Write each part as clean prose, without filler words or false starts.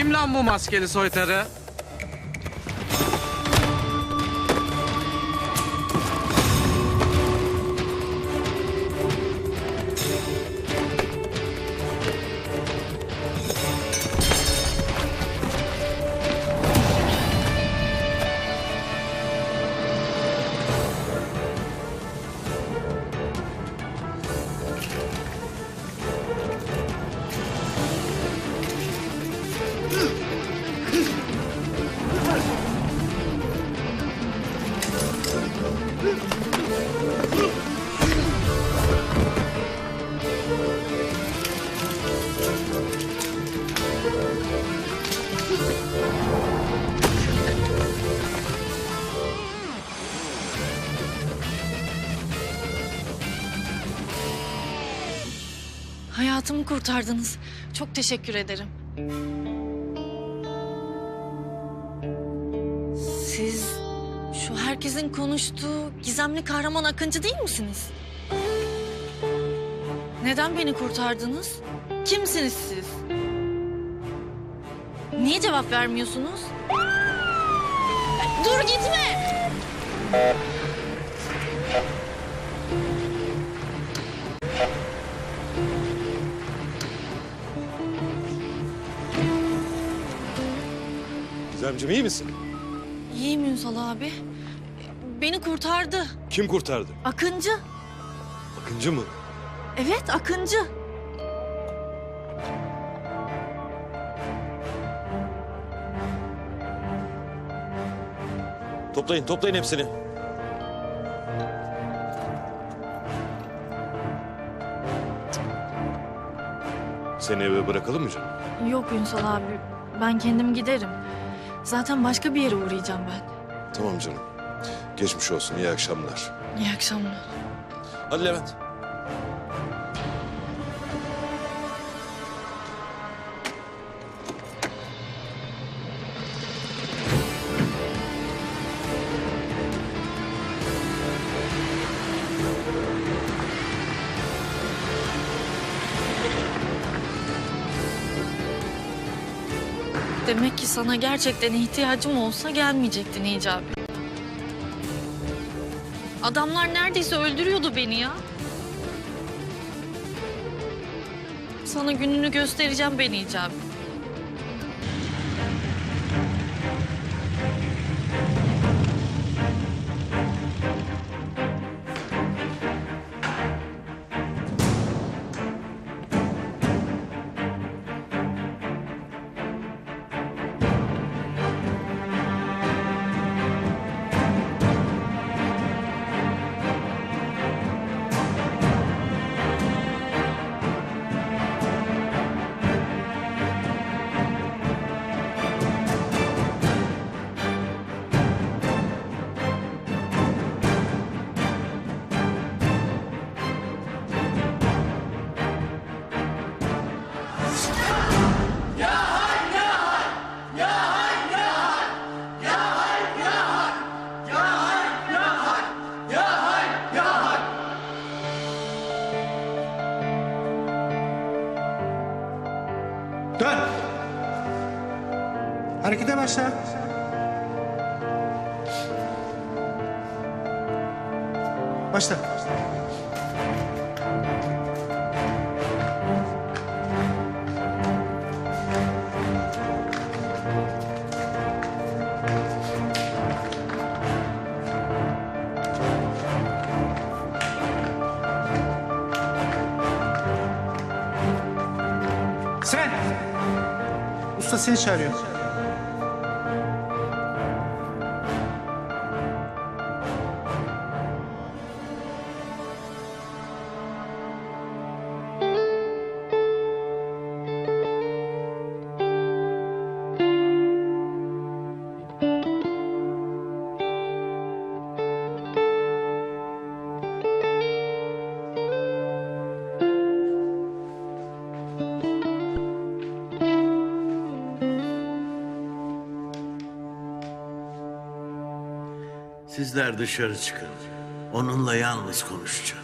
Kim lan bu maskeli soytarı? Hayatımı kurtardınız. Çok teşekkür ederim. Siz şu herkesin konuştuğu gizemli kahraman Akıncı değil misiniz? Neden beni kurtardınız? Kimsiniz siz? Niye cevap vermiyorsunuz? Dur gitme! Gizemciğim iyi misin? İyiyim Ünsal abi. Beni kurtardı. Kim kurtardı? Akıncı. Akıncı mı? Evet, Akıncı. Toplayın hepsini. Seni eve bırakalım mı canım? Yok Ünsal abi. Ben kendim giderim. Zaten başka bir yere uğrayacağım ben. Tamam canım. Geçmiş olsun, iyi akşamlar. İyi akşamlar. Hadi Levent. Demek ki sana gerçekten ihtiyacım olsa gelmeyecektin Hicabi. Adamlar neredeyse öldürüyordu beni ya. Sana gününü göstereceğim ben Hicabi. Dön. Harekete başla. Başla. Sen! Usta seni çağırıyor. Sizler dışarı çıkın. Onunla yalnız konuşacağım.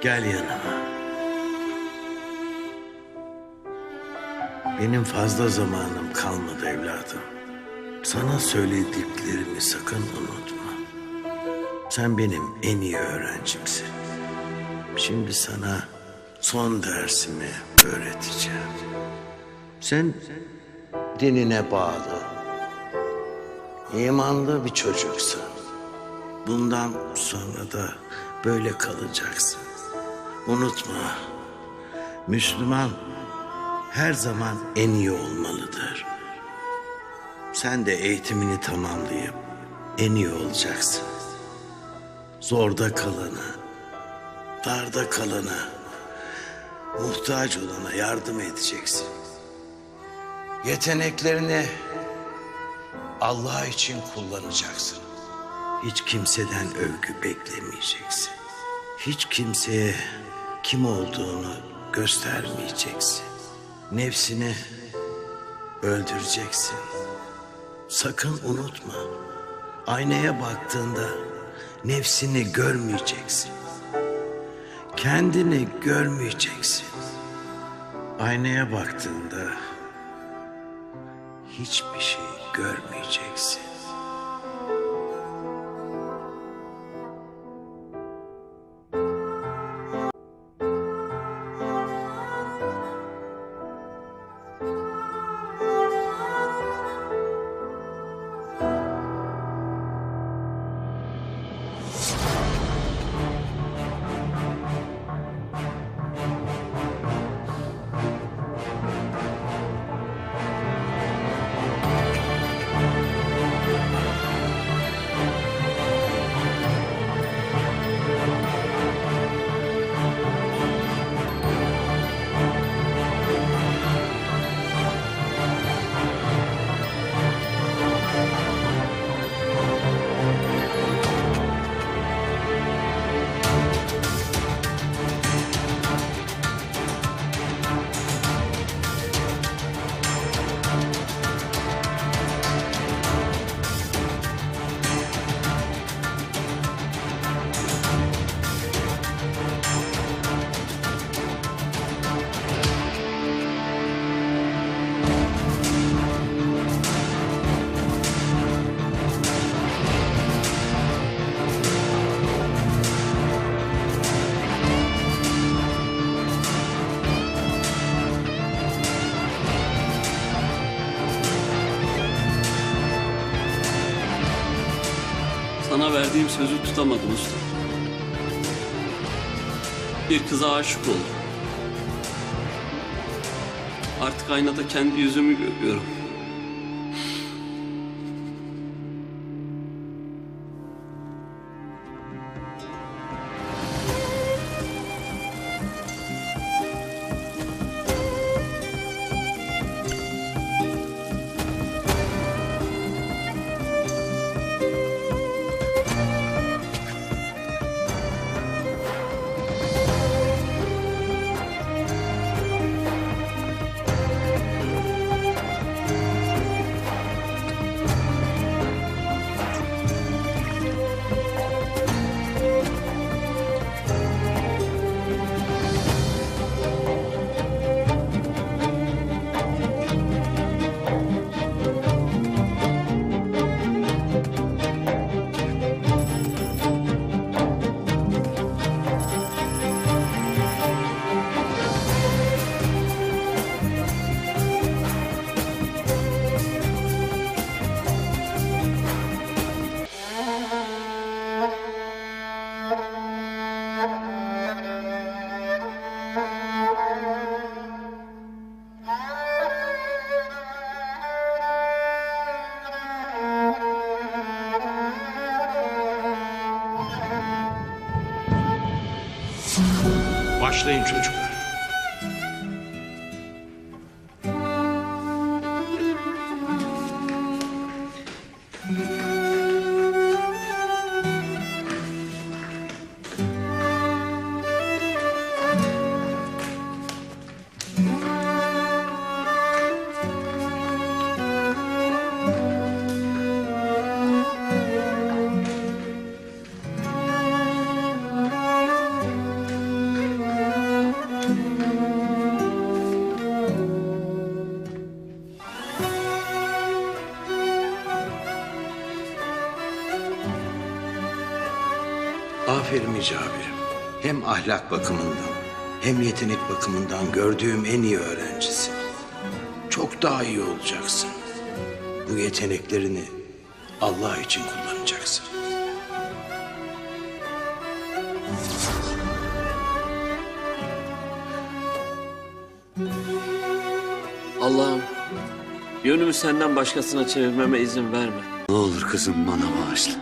Gel yanıma. Benim fazla zamanım kalmadı evladım. Sana söylediklerimi sakın unutma. Sen benim en iyi öğrencimsin. Şimdi sana son dersimi öğreteceğim. Sen dinine bağlı, imanlı bir çocuksun. Bundan sonra da böyle kalacaksın. Unutma, Müslüman her zaman en iyi olmalıdır. Sen de eğitimini tamamlayıp en iyi olacaksın. Zorda kalana, darda kalana, muhtaç olana yardım edeceksin. Yeteneklerini Allah için kullanacaksın. Hiç kimseden övgü beklemeyeceksin. Hiç kimseye kim olduğunu göstermeyeceksin. Nefsini öldüreceksin. Sakın unutma. Aynaya baktığında nefsini görmeyeceksin. Kendini görmeyeceksin. Aynaya baktığında hiçbir şey görmeyeceksin. Sana verdiğim sözü tutamadım usta. Bir kıza aşık oldum. Artık aynada kendi yüzümü görüyorum. Başlayın çocuklar. Fermi Cabir'im. Hem ahlak bakımından hem yetenek bakımından gördüğüm en iyi öğrencisin. Çok daha iyi olacaksın. Bu yeteneklerini Allah için kullanacaksın. Allah'ım yönümü senden başkasına çevirmeme izin verme. Ne olur kızım bana bağışla.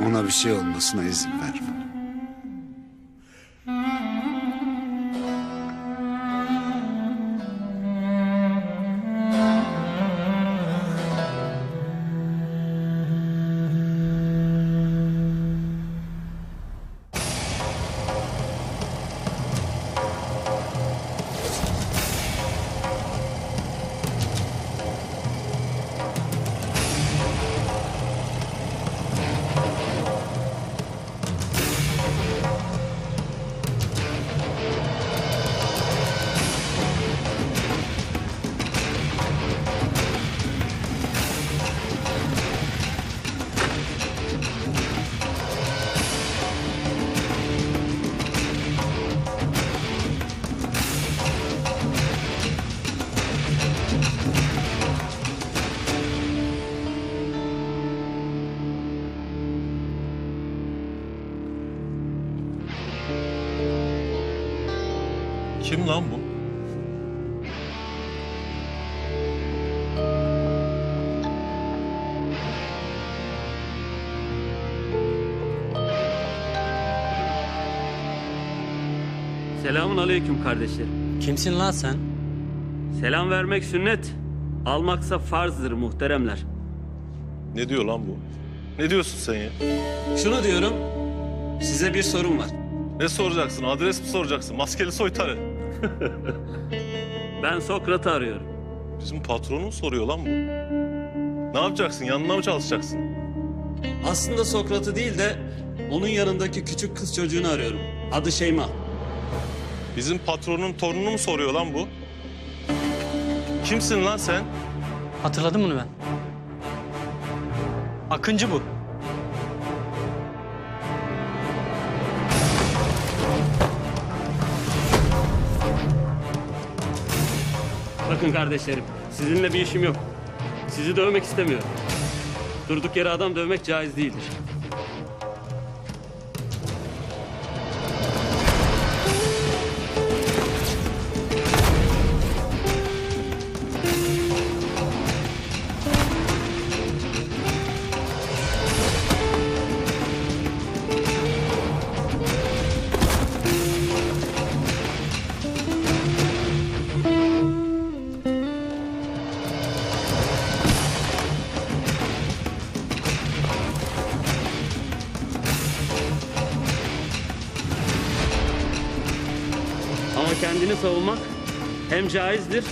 Ona bir şey olmasına izin verme. Kim lan bu? Selamun aleyküm kardeşlerim. Kimsin lan sen? Selam vermek sünnet, almaksa farzdır muhteremler. Ne diyor lan bu? Ne diyorsun sen ya? Şunu diyorum, size bir sorum var. Ne soracaksın? Adres mi soracaksın? Maskeli soytarı. Ben Sokrat'ı arıyorum. Bizim patronun soruyor lan bu. Ne yapacaksın? Yanına mı çalışacaksın? Aslında Sokrat'ı değil de onun yanındaki küçük kız çocuğunu arıyorum. Adı Şeyma. Bizim patronun torununu mu soruyor lan bu? Kimsin lan sen? Hatırladım bunu ben. Akıncı bu. Bakın kardeşlerim, sizinle bir işim yok. Sizi dövmek istemiyorum. Durduk yere adam dövmek caiz değildir. Ama kendini savunmak hem caizdir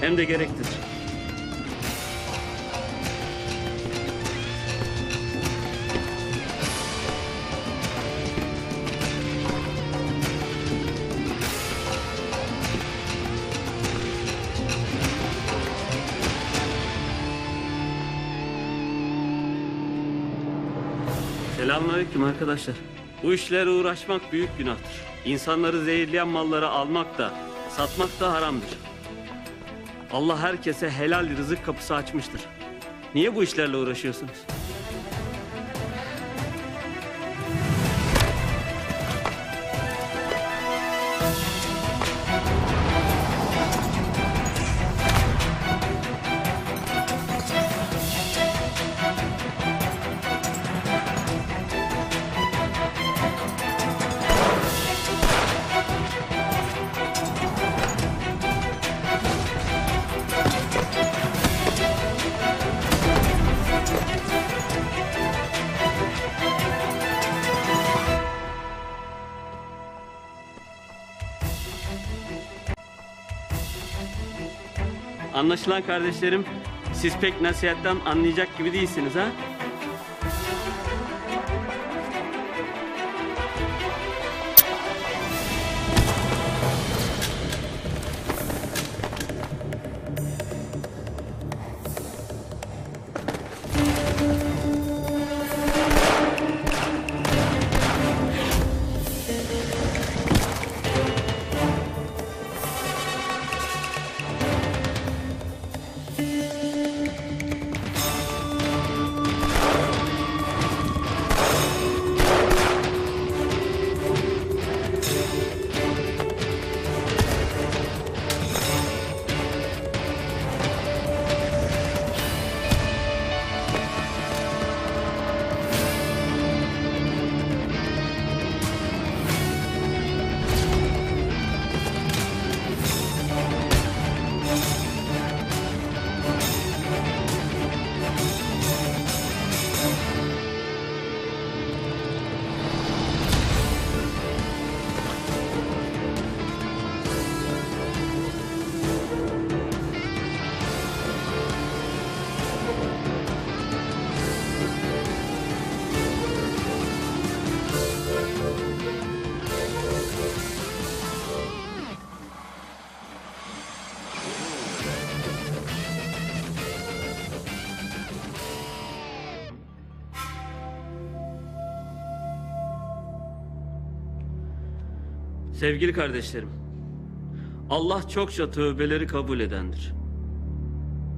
hem de gereklidir. Selamünaleyküm arkadaşlar. Bu işlere uğraşmak büyük günahtır. İnsanları zehirleyen malları almak da, satmak da haramdır. Allah herkese helal rızık kapısı açmıştır. Niye bu işlerle uğraşıyorsunuz? Anlaşılan kardeşlerim, siz pek nasihatten anlayacak gibi değilsiniz ha? Sevgili kardeşlerim, Allah çokça tövbeleri kabul edendir.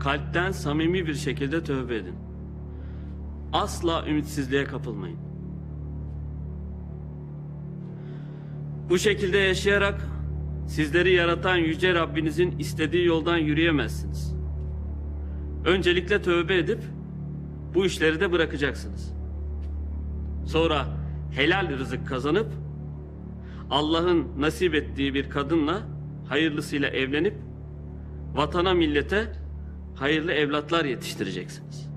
Kalpten samimi bir şekilde tövbe edin. Asla ümitsizliğe kapılmayın. Bu şekilde yaşayarak sizleri yaratan Yüce Rabbinizin istediği yoldan yürüyemezsiniz. Öncelikle tövbe edip bu işleri de bırakacaksınız. Sonra helal rızık kazanıp Allah'ın nasip ettiği bir kadınla hayırlısıyla evlenip vatana millete hayırlı evlatlar yetiştireceksiniz.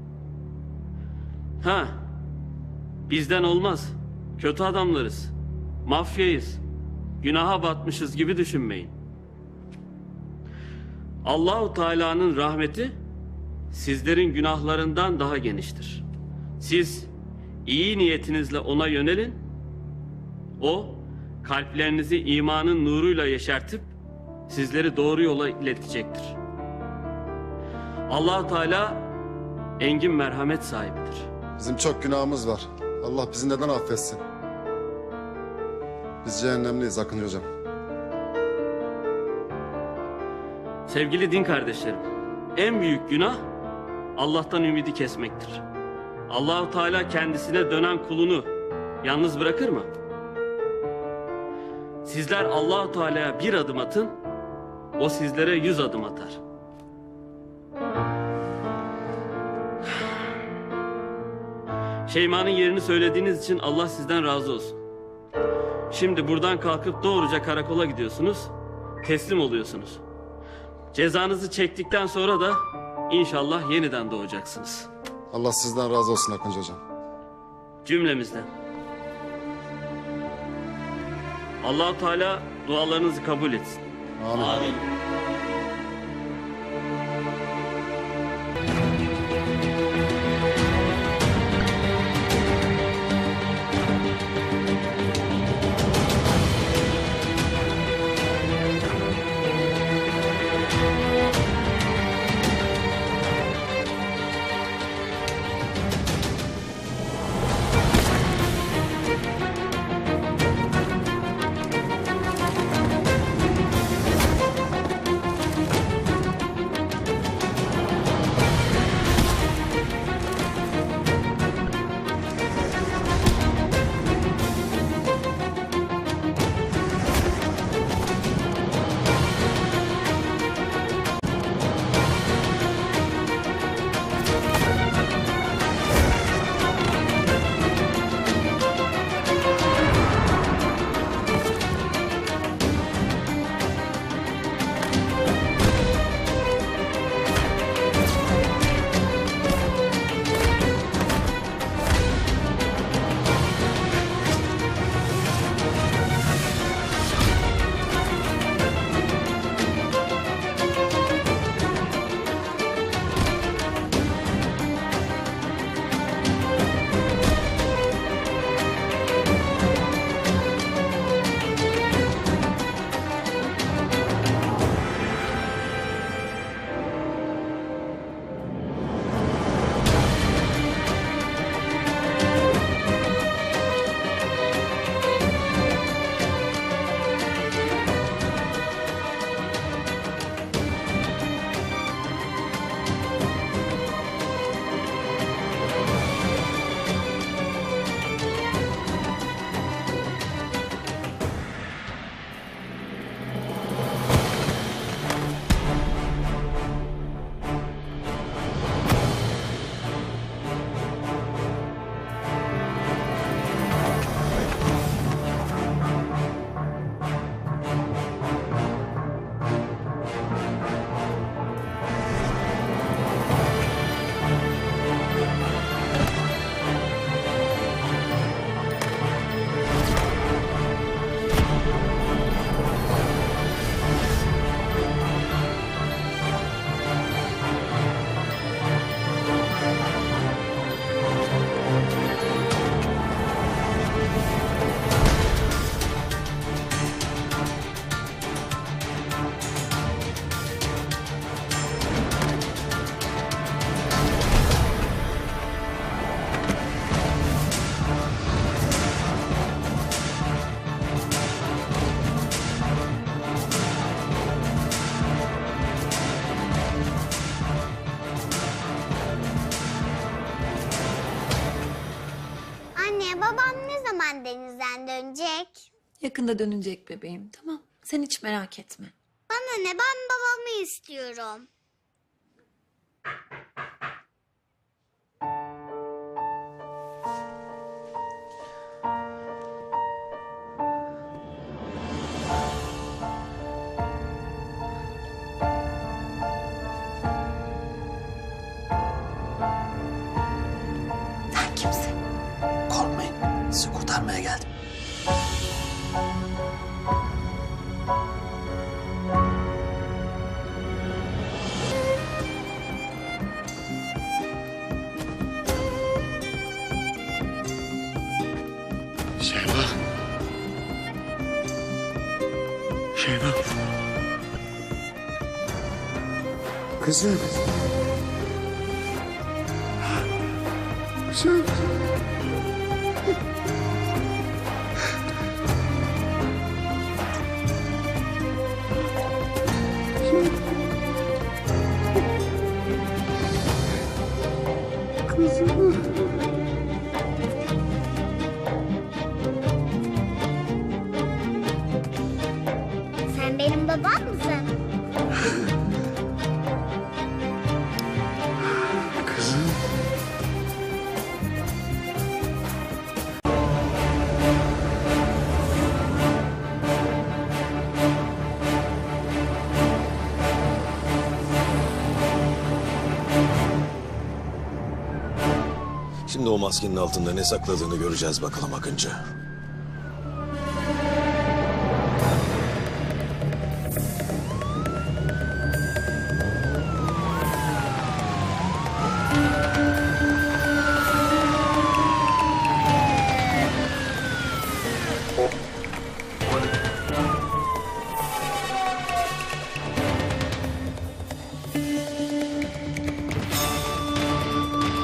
Bizden olmaz, kötü adamlarız, mafyayız, günaha batmışız gibi düşünmeyin. Allahu Teala'nın rahmeti sizlerin günahlarından daha geniştir. Siz iyi niyetinizle ona yönelin, o kalplerinizi imanın nuruyla yeşertip sizleri doğru yola iletecektir. Allah Teala engin merhamet sahibidir. Bizim çok günahımız var. Allah bizi neden affetsin? Biz cehennemliyiz Akıncı hocam. Sevgili din kardeşlerim, en büyük günah Allah'tan ümidi kesmektir. Allah-u Teala kendisine dönen kulunu yalnız bırakır mı? Sizler Allah-u Teala'ya bir adım atın, o sizlere 100 adım atar. Şeyma'nın yerini söylediğiniz için Allah sizden razı olsun. Şimdi buradan kalkıp doğruca karakola gidiyorsunuz, teslim oluyorsunuz. Cezanızı çektikten sonra da inşallah yeniden doğacaksınız. Allah sizden razı olsun Akıncı hocam. Cümlemizden. Allah-u Teala dualarınızı kabul etsin. Amin. Yakında dönecek bebeğim, tamam. Sen hiç merak etme. Bana ne? Ben babamı istiyorum. Sen kimsin? Korkmayın. Sizi kurtarmaya geldim. Şeyma. Şeyma. Kızım. Kızım. Sen benim babam mısın? Kızım. Şimdi o maskenin altında ne sakladığını göreceğiz bakalım Akıncı.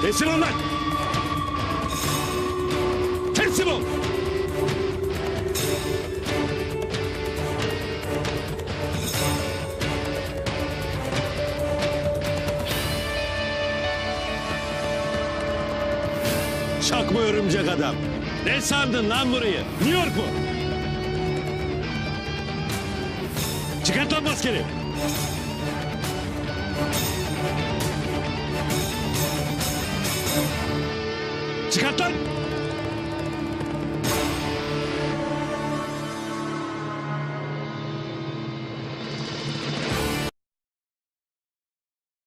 Teslim ol lan! Teslim ol! Çakma örümcek adam. Ne sandın lan burayı? New York mu? Çıkart lan maskeni. Çıkart lan!